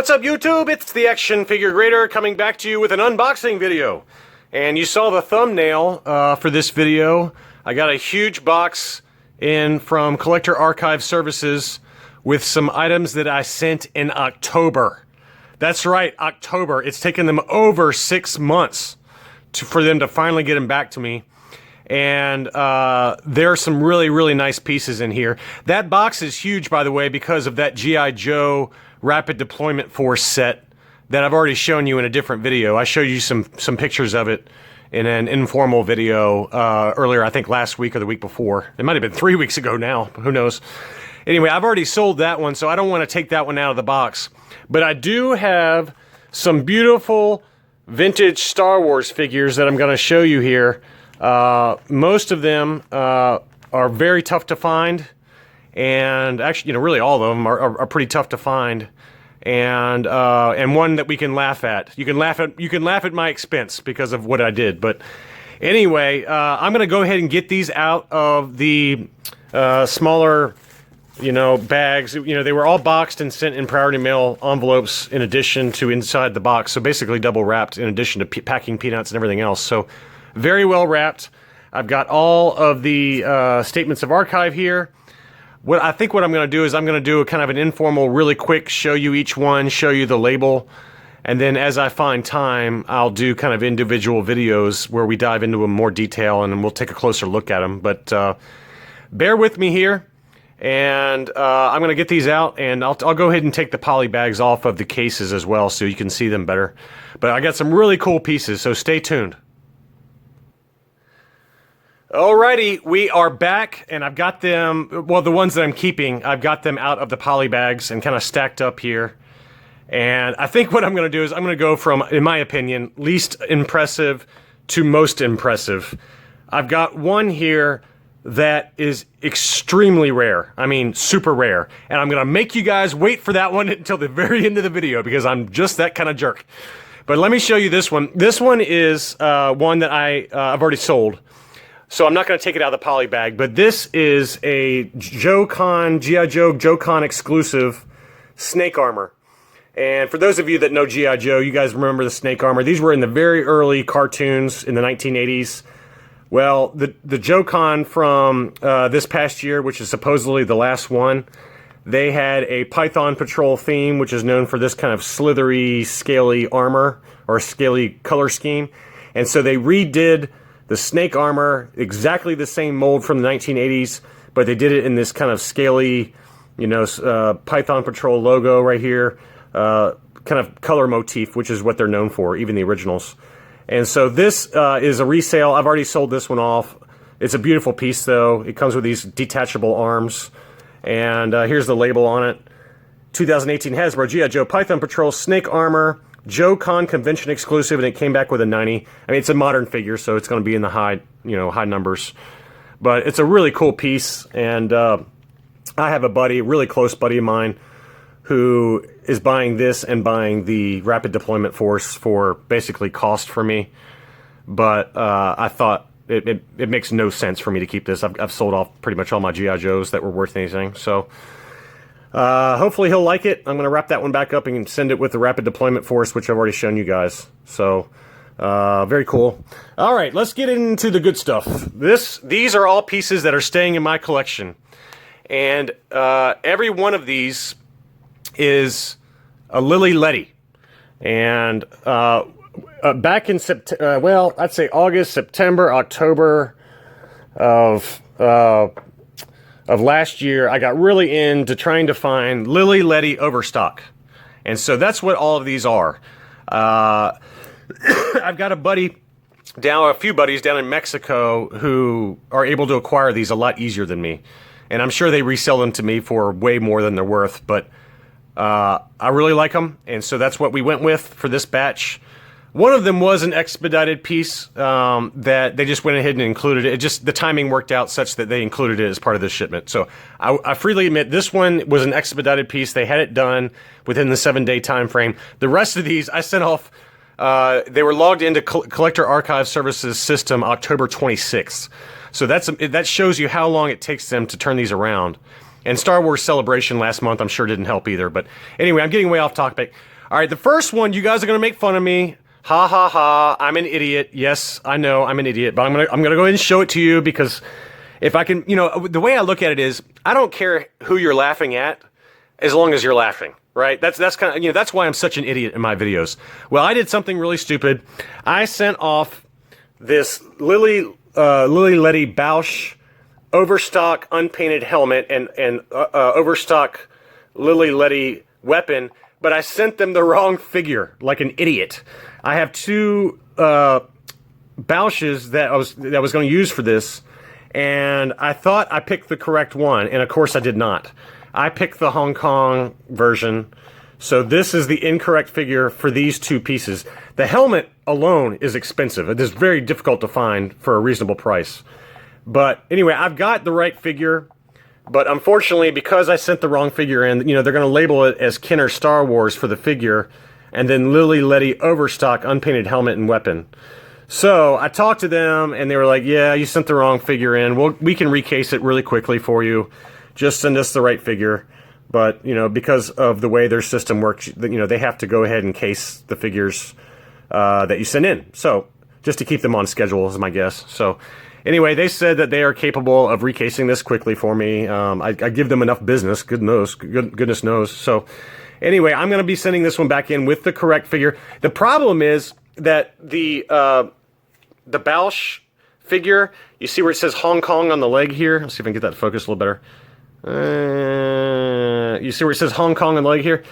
What's up, YouTube? It's the Action Figure Grader coming back to you with an unboxing video. And you saw the thumbnail for this video. I got a huge box in from Collector Archive Services with some items that I sent in October. That's right, October. It's taken them over 6 months for them to finally get them back to me. And there are some really, really nice pieces in here. That box is huge, by the way, because of that G.I. Joe Rapid Deployment Force set that I've already shown you in a different video. I showed you some pictures of it in an informal video earlier, I think last week or the week before. It might have been 3 weeks ago now, who knows. Anyway, I've already sold that one, so I don't want to take that one out of the box. But I do have some beautiful vintage Star Wars figures that I'm going to show you here. Most of them are very tough to find, and actually, really all of them are pretty tough to find, and one that we can laugh at. You can laugh at my expense because of what I did. But anyway, I'm going to go ahead and get these out of the smaller, bags. They were all boxed and sent in priority mail envelopes in addition to inside the box, so basically double wrapped in addition to packing peanuts and everything else. So very well wrapped. I've got all of the statements of archive here. What I'm going to do is I'm going to do a kind of an informal, really quick, show you each one, show you the label, and then as I find time, I'll do kind of individual videos where we dive into them more detail and we'll take a closer look at them. But bear with me here, and I'm going to get these out, and I'll go ahead and take the poly bags off of the cases as well so you can see them better. But I got some really cool pieces, so stay tuned. Alrighty, we are back, and I've got them, well, the ones that I'm keeping, I've got them out of the poly bags and kind of stacked up here. And I think what I'm going to do is I'm going to go from, in my opinion, least impressive to most impressive. I've got one here that is extremely rare. I mean, super rare. And I'm going to make you guys wait for that one until the very end of the video because I'm just that kind of jerk. But let me show you this one. This one is one that I've already sold. So I'm not going to take it out of the poly bag, but this is a G.I. Joe Con exclusive snake armor. And for those of you that know G.I. Joe, you guys remember the snake armor. These were in the very early cartoons in the 1980s. Well, the Joe Con from this past year, which is supposedly the last one, they had a Python Patrol theme, which is known for this kind of slithery, scaly armor, or scaly color scheme. And so they redid the snake armor, exactly the same mold from the 1980s, but they did it in this kind of scaly, Python Patrol logo right here, kind of color motif, which is what they're known for, even the originals. And so this is a resale. I've already sold this one off. It's a beautiful piece, though. It comes with these detachable arms, and here's the label on it. 2018 Hasbro G.I. Joe Python Patrol Snake Armor, Joe Con Convention exclusive, and it came back with a 90. I mean, it's a modern figure, so it's going to be in the high numbers. But it's a really cool piece, and I have a buddy, a really close buddy of mine, who is buying this and buying the Rapid Deployment Force for basically cost for me. But I thought it makes no sense for me to keep this. I've sold off pretty much all my G.I. Joes that were worth anything, so hopefully he'll like it. I'm going to wrap that one back up and send it with the Rapid Deployment Force, which I've already shown you guys. So, very cool. All right, let's get into the good stuff. These are all pieces that are staying in my collection. And every one of these is a Lily Letty. And back in September, I'd say August, September, October of last year, I got really into trying to find Lily Letty overstock. And so that's what all of these are. I've got a few buddies down in Mexico who are able to acquire these a lot easier than me. And I'm sure they resell them to me for way more than they're worth, but I really like them, and so that's what we went with for this batch. One of them was an expedited piece that they just went ahead and included it. The timing worked out such that they included it as part of the shipment. So I freely admit this one was an expedited piece. They had it done within the 7-day time frame. The rest of these I sent off. They were logged into Collector Archive Services system October 26th. So that shows you how long it takes them to turn these around. And Star Wars Celebration last month I'm sure didn't help either. But anyway, I'm getting way off topic. All right, the first one, you guys are gonna make fun of me. Ha ha ha! I'm an idiot. Yes, I know I'm an idiot, but I'm gonna go ahead and show it to you because if I can, the way I look at it is, I don't care who you're laughing at, as long as you're laughing, right? That's kind of, that's why I'm such an idiot in my videos. Well, I did something really stupid. I sent off this Lily Letty Bausch overstock unpainted helmet and overstock Lily Letty weapon, but I sent them the wrong figure, like an idiot. I have two Bausches that I was going to use for this, and I thought I picked the correct one, and of course I did not. I picked the Hong Kong version, so this is the incorrect figure for these two pieces. The helmet alone is expensive. It is very difficult to find for a reasonable price. But anyway, I've got the right figure, but unfortunately, because I sent the wrong figure in, they're going to label it as Kenner Star Wars for the figure, and then Lily Letty Overstock unpainted helmet and weapon. So I talked to them, and they were like, yeah, you sent the wrong figure in. Well, we can recase it really quickly for you. Just send us the right figure. But, because of the way their system works, they have to go ahead and case the figures that you send in. So, just to keep them on schedule is my guess. So, anyway, they said that they are capable of recasing this quickly for me. I give them enough business, goodness knows. So, anyway, I'm going to be sending this one back in with the correct figure. The problem is that the Bausch figure, you see where it says Hong Kong on the leg here? Let's see if I can get that focused a little better. You see where it says Hong Kong on the leg here?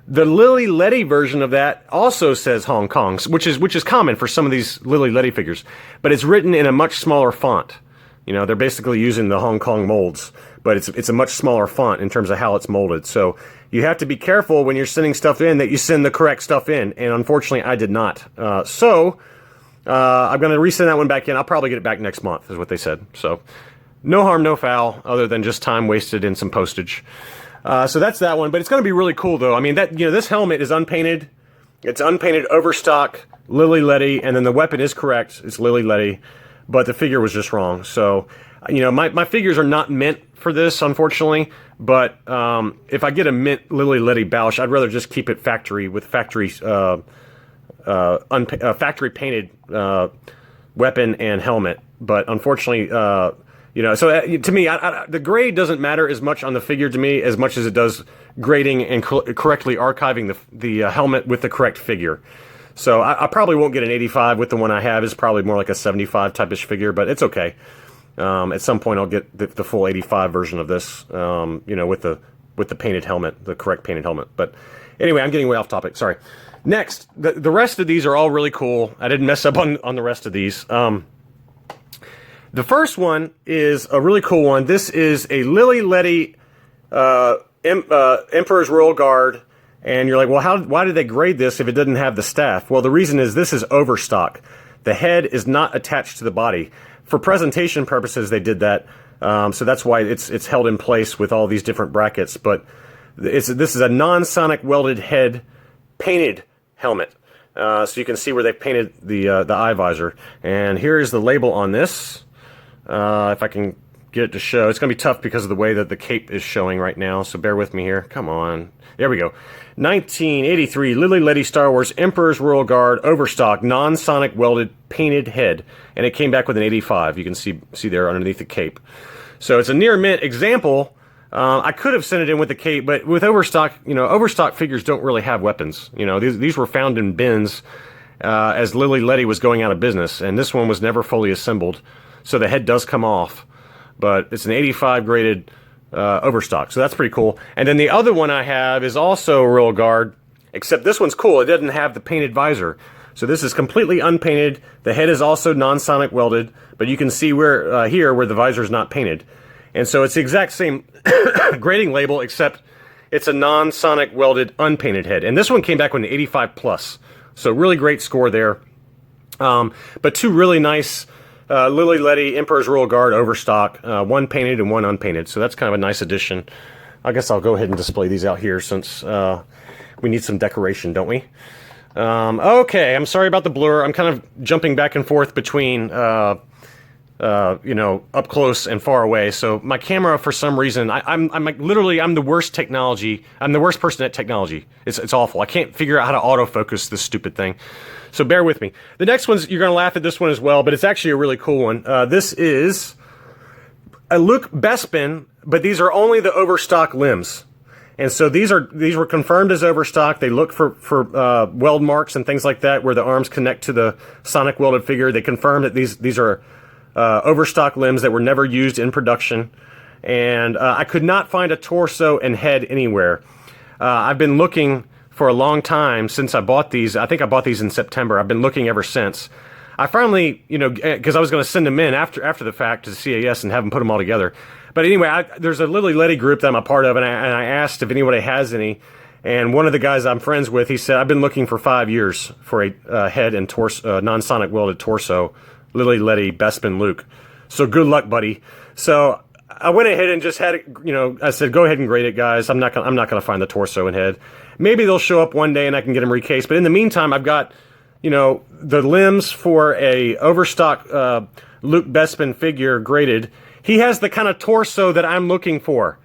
The Lily Letty version of that also says Hong Kong, which is common for some of these Lily Letty figures, but it's written in a much smaller font. They're basically using the Hong Kong molds, but it's a much smaller font in terms of how it's molded. So you have to be careful when you're sending stuff in that you send the correct stuff in, and unfortunately I did not. So I'm going to resend that one back in. I'll probably get it back next month, is what they said. So no harm, no foul, other than just time wasted in some postage. So that's that one, but it's going to be really cool, though. I mean, this helmet is unpainted. It's unpainted overstock Lily Letty, and then the weapon is correct. It's Lily Letty, but the figure was just wrong. So, my figures are not meant for this, unfortunately, but if I get a mint Lily Letty Bausch, I'd rather just keep it factory with factory painted weapon and helmet. But unfortunately, so to me, the grade doesn't matter as much on the figure to me as much as it does grading and correctly archiving the helmet with the correct figure. So I probably won't get an 85 with the one I have. It's probably more like a 75 type-ish figure, but it's okay. At some point, I'll get the full 85 version of this, with the painted helmet, the correct painted helmet. But anyway, I'm getting way off topic. Sorry. Next, the rest of these are all really cool. I didn't mess up on the rest of these. The first one is a really cool one. This is a Lily Letty Emperor's Royal Guard, and you're like, well, why did they grade this if it didn't have the staff? Well, the reason is this is overstock. The head is not attached to the body. For presentation purposes, they did that, so that's why it's held in place with all these different brackets. But this is a non-sonic welded head painted helmet. So you can see where they painted the eye visor. And here is the label on this. If I can get it to show. It's going to be tough because of the way that the cape is showing right now, so bear with me here. Come on. There we go. 1983 Lily Letty Star Wars Emperor's Royal Guard Overstock Non-Sonic Welded Painted Head. And it came back with an 85. You can see there underneath the cape. So it's a near mint example. I could have sent it in with the cape, but with overstock, overstock figures don't really have weapons. These were found in bins as Lily Letty was going out of business, and this one was never fully assembled. So the head does come off, but it's an 85 graded overstock, so that's pretty cool. And then the other one I have is also Royal Guard, except this one's cool. It doesn't have the painted visor. So this is completely unpainted. The head is also non-sonic welded, but you can see where the visor is not painted. And so it's the exact same grading label, except it's a non-sonic welded unpainted head. And this one came back with an 85 plus. So really great score there. But two really nice Lily Letty Emperor's Royal Guard Overstock, one painted and one unpainted. So that's kind of a nice addition. I guess I'll go ahead and display these out here since we need some decoration, don't we? Okay, I'm sorry about the blur. I'm kind of jumping back and forth between you know, up close and far away. So my camera, for some reason, I'm like literally, I'm the worst technology. I'm the worst person at technology. It's awful. I can't figure out how to autofocus this stupid thing. So bear with me. The next one's, you're going to laugh at this one as well, but it's actually a really cool one. This is a Luke Bespin, but these are only the overstock limbs. And so these were confirmed as overstock. They look for weld marks and things like that where the arms connect to the sonic welded figure. They confirmed that these are overstock limbs that were never used in production. And I could not find a torso and head anywhere. I've been looking for a long time since I bought these. I think I bought these in September. I've been looking ever since. I finally, you know, because I was going to send them in after the fact to CAS and have them put them all together. But anyway, there's a Lily Letty group that I'm a part of, and I asked if anybody has any. And one of the guys I'm friends with, he said, I've been looking for 5 years for a head and torso, non-sonic welded torso, Lily Letty Bespin Luke. So good luck, buddy. So I went ahead and just had it, you know, I said, go ahead and grade it, guys. I'm not gonna find the torso and head. Maybe they'll show up one day and I can get them recased. But in the meantime, I've got, you know, the limbs for a overstock Luke Bespin figure graded. He has the kind of torso that I'm looking for.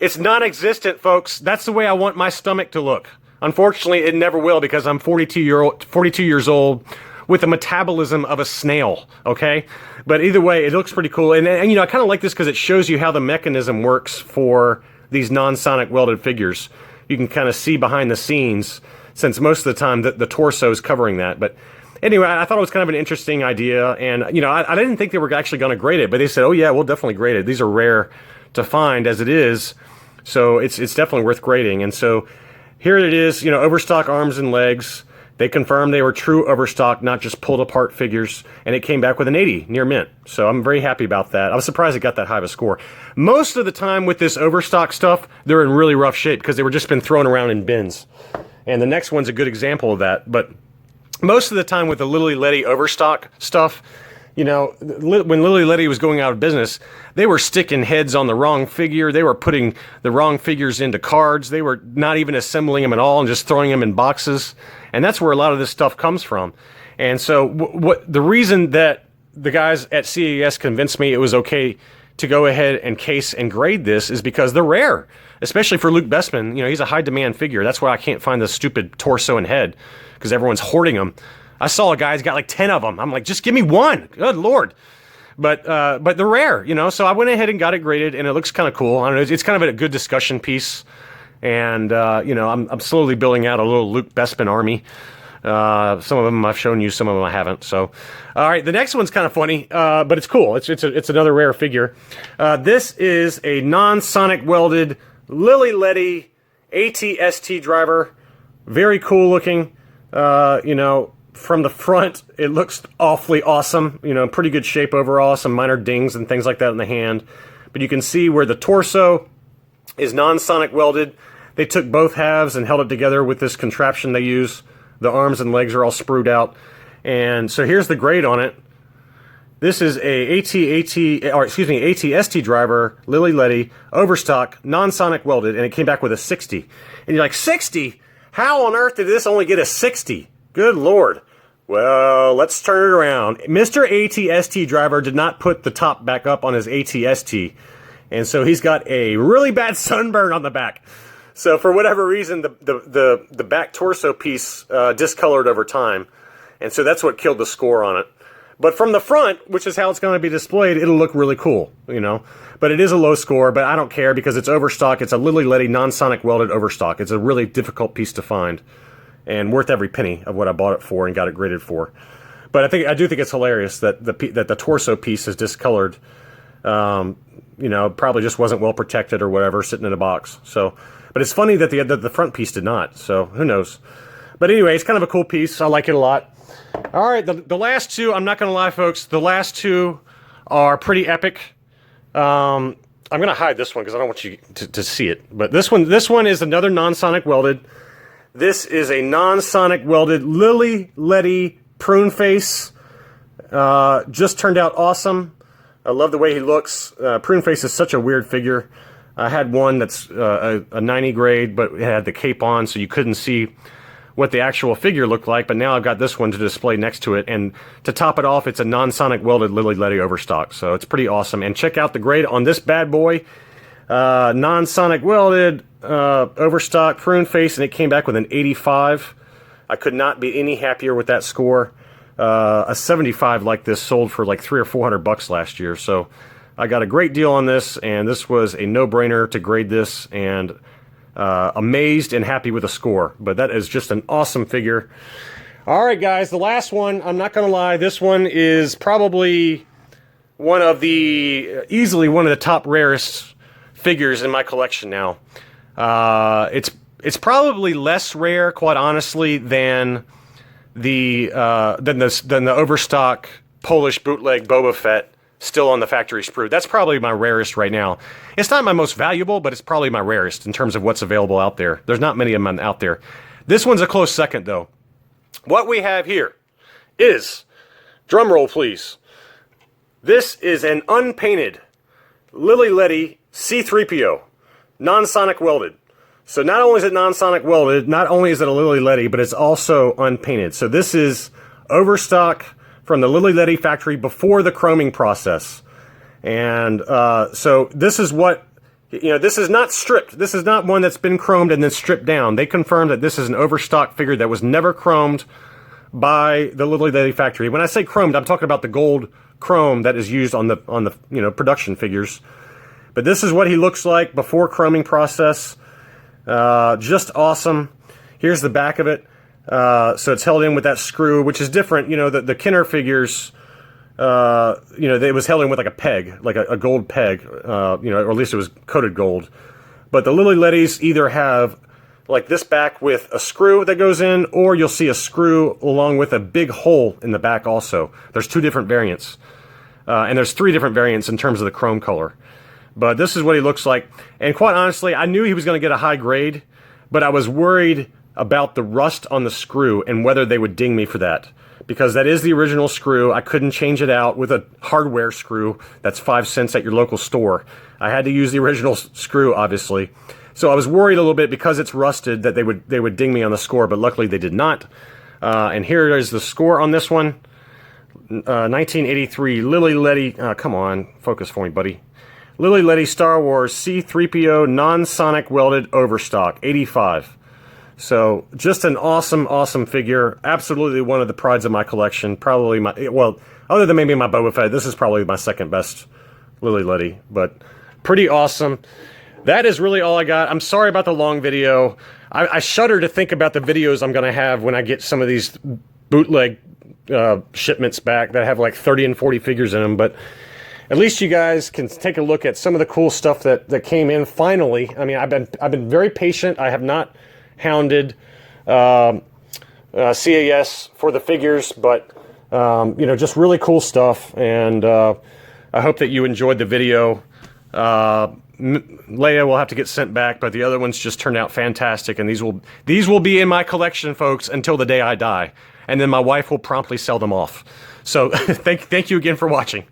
It's non-existent, folks. That's the way I want my stomach to look. Unfortunately, it never will because I'm 42 years old with the metabolism of a snail, okay? But either way, it looks pretty cool. And you know, I kind of like this because it shows you how the mechanism works for these non-sonic welded figures. You can kind of see behind the scenes, since most of the time the torso is covering that. But anyway, I thought it was kind of an interesting idea. And, you know, I didn't think they were actually going to grade it. But they said, oh, yeah, we'll definitely grade it. These are rare to find as it is. So it's definitely worth grading. And so here it is, you know, overstock arms and legs. They confirmed they were true overstock, not just pulled apart figures, and it came back with an 80, near mint. So I'm very happy about that. I was surprised it got that high of a score. Most of the time with this overstock stuff, they're in really rough shape because they were just been thrown around in bins. And the next one's a good example of that. But most of the time with the Lily Letty overstock stuff, you know, when Lily Letty was going out of business, they were sticking heads on the wrong figure. They were putting the wrong figures into cards. They were not even assembling them at all and just throwing them in boxes. And that's where a lot of this stuff comes from. And so the reason that the guys at CAS convinced me it was okay to go ahead and case and grade this is because they're rare, especially for Luke Bespin. You know, he's a high demand figure. That's why I can't find the stupid torso and head because everyone's hoarding them. I saw a guy's got like 10 of them. I'm like, just give me one. Good Lord. But they're rare, you know, so I went ahead and got it graded and it looks kind of cool. I don't know, it's kind of a good discussion piece. And, you know, I'm slowly building out a little Luke Bespin army. Some of them I've shown you, some of them I haven't. So, all right, the next one's kind of funny, but it's cool. It's another rare figure. This is a non-sonic welded Lily Letty ATST driver. Very cool looking, you know. From the front, it looks awfully awesome. You know, pretty good shape overall. Some minor dings and things like that in the hand. But you can see where the torso is non-sonic welded. They took both halves and held it together with this contraption they use. The arms and legs are all sprued out. And so here's the grade on it. This is a ATST driver, Lily Letty, overstock, non-sonic welded, and it came back with a 60. And you're like, 60? How on earth did this only get a 60? Good Lord. Well, let's turn it around. Mr. ATST driver did not put the top back up on his ATST. And so he's got a really bad sunburn on the back. So for whatever reason, the back torso piece discolored over time. And so that's what killed the score on it. But from the front, which is how it's going to be displayed, it'll look really cool, you know. But it is a low score, but I don't care because it's overstock. It's a Lily Letty non-sonic welded overstock. It's a really difficult piece to find. And worth every penny of what I bought it for and got it graded for. But I do think it's hilarious that the torso piece is discolored. You know, probably just wasn't well protected or whatever, sitting in a box. So, but it's funny that the front piece did not. So who knows? But anyway, it's kind of a cool piece. I like it a lot. All right, the last two. I'm not going to lie, folks. The last two are pretty epic. I'm going to hide this one because I don't want you to see it. But this one is another non-sonic welded. This is a non-sonic welded Lily Letty prune face. Just turned out awesome. I love the way he looks. Prune face is such a weird figure. I had one that's a 90 grade, but it had the cape on, so you couldn't see what the actual figure looked like, but now I've got this one to display next to it. And to top it off, it's a non-sonic welded Lily Letty overstock. So it's pretty awesome. And check out the grade on this bad boy. Non-sonic welded overstock prune face, and it came back with an 85. I could not be any happier with that score. A 75 like this sold for like $300 or $400 last year. So I got a great deal on this, and this was a no-brainer to grade this, and amazed and happy with the score. But that is just an awesome figure. All right, guys, the last one, I'm not going to lie, this one is probably easily one of the top rarest figures in my collection now. It's probably less rare, quite honestly, than the overstock Polish bootleg Boba Fett still on the factory sprue. That's probably my rarest right now. It's not my most valuable, but it's probably my rarest in terms of what's available out there. There's not many of them out there. This one's a close second, though. What we have here is, drum roll please, this is an unpainted Lily Letty C-3PO, non-sonic welded. So not only is it non-sonic welded, not only is it a Lily Letty, but it's also unpainted. So this is overstock from the Lily Letty factory before the chroming process. And so this is what, this is not stripped. This is not one that's been chromed and then stripped down. They confirmed that this is an overstock figure that was never chromed by the Lily Letty factory. When I say chromed, I'm talking about the gold chrome that is used on the production figures. But this is what he looks like before chroming process. Just awesome. Here's the back of it. So it's held in with that screw, which is different. The Kenner figures, it was held in with like a peg, like a gold peg, or at least it was coated gold. But the Lily Lettys either have like this back with a screw that goes in, or you'll see a screw along with a big hole in the back also. There's two different variants. And there's three different variants in terms of the chrome color. But this is what he looks like. And quite honestly, I knew he was going to get a high grade, but I was worried about the rust on the screw and whether they would ding me for that. Because that is the original screw. I couldn't change it out with a hardware screw that's 5 cents at your local store. I had to use the original screw, obviously. So I was worried a little bit because it's rusted that they would ding me on the score, but luckily they did not. And here is the score on this one. 1983 Lily Letty, come on, focus for me, buddy. Lily Letty Star Wars C-3PO non-sonic welded overstock, 85. So just an awesome, awesome figure. Absolutely one of the prides of my collection. Probably other than maybe my Boba Fett, this is probably my second best Lily Letty, but pretty awesome. That is really all I got. I'm sorry about the long video. I shudder to think about the videos I'm going to have when I get some of these bootleg shipments back that have like 30 and 40 figures in them, but at least you guys can take a look at some of the cool stuff that came in finally. I mean, I've been very patient. I have not hounded CAS for the figures, but just really cool stuff. And I hope that you enjoyed the video. Leia will have to get sent back, but the other ones just turned out fantastic, and these will be in my collection, folks, until the day I die, and then my wife will promptly sell them off. So thank you again for watching.